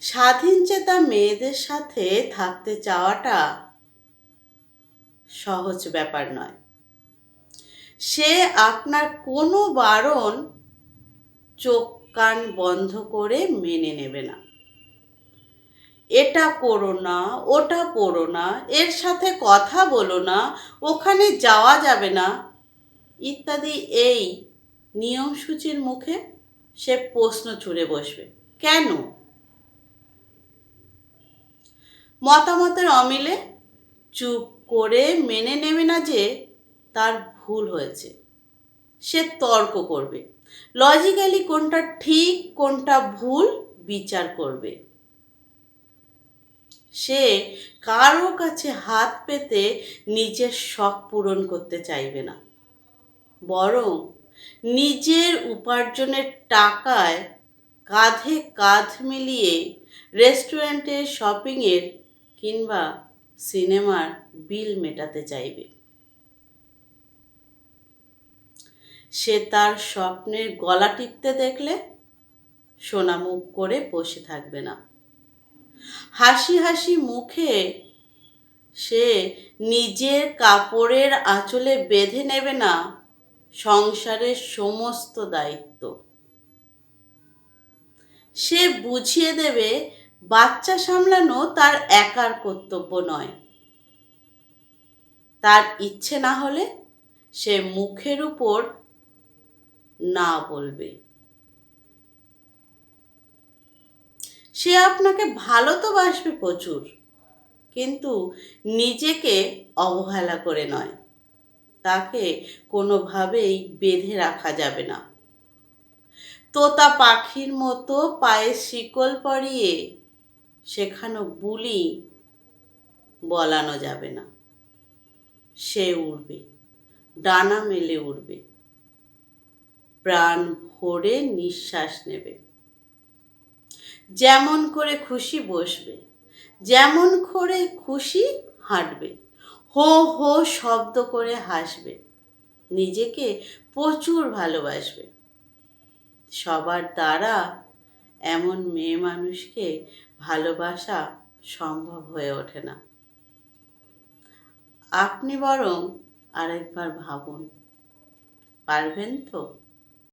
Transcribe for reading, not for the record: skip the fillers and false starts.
স্বাধীনচেতা মেয়েদের সাথে থাকতে চাওয়াটা সহজ ব্যাপার নয়। সে আপনার কোনো বারণ চোখ কান বন্ধ করে মেনে নেবে না। এটা করো না, ওটা পড়ো না, এর সাথে কথা বলো না, ওখানে যাওয়া যাবে না ইত্যাদি এই নিয়মসূচির মুখে সে প্রশ্ন ছুড়ে বসবে। কেন? মতামতের অমিলে চুপ করে মেনে নেবে না যে তার ভুল হয়েছে। সে তর্ক করবে, লজিক্যালি কোনটা ঠিক কোনটা ভুল বিচার করবে। সে কারো কাছে হাত পেতে নিজের শখ পূরণ করতে চাইবে না, বরং নিজের উপার্জনের টাকায় কাঁধে কাঁধ মিলিয়ে রেস্টুরেন্টে শপিংয়ের কিংবা সিনেমার বিল মেটাতে চাইবে। সে তার স্বপ্নের গলা টিপতে দেখলে সোনা মুখ করে বসে থাকবে না। হাসি হাসি মুখে সে নিজের কাপড়ের আঁচলে বেঁধে নেবে না সংসারের সমস্ত দায়িত্ব। সে বুঝিয়ে দেবে বাচ্চা সামলানো তার একার কর্তব্য নয়। তার ইচ্ছে না হলে সে মুখের উপর না বলবে। সে আপনাকে ভালো তো বাসবে প্রচুর, কিন্তু নিজেকে অবহেলা করে নয়। তাকে কোনোভাবেই বেঁধে রাখা যাবে না। তোতা পাখির মতো পায়ে শিকল পরিয়ে সেখানে বুলি বলানো যাবে না। সে উড়বে, ডানা মেলে উড়বে, প্রাণ ভরে নিঃশ্বাস নেবে, যেমন করে খুশি বসবে, যেমন করে খুশি হাঁটবে, হো হো শব্দ করে হাসবে, নিজেকে প্রচুর ভালোবাসবে। সবার দ্বারা এমন মেয়ে মানুষকে ভালোবাসা সম্ভব হয়ে ওঠে না। আপনি বরং আরেকবার ভাবুন, পারবেন তো?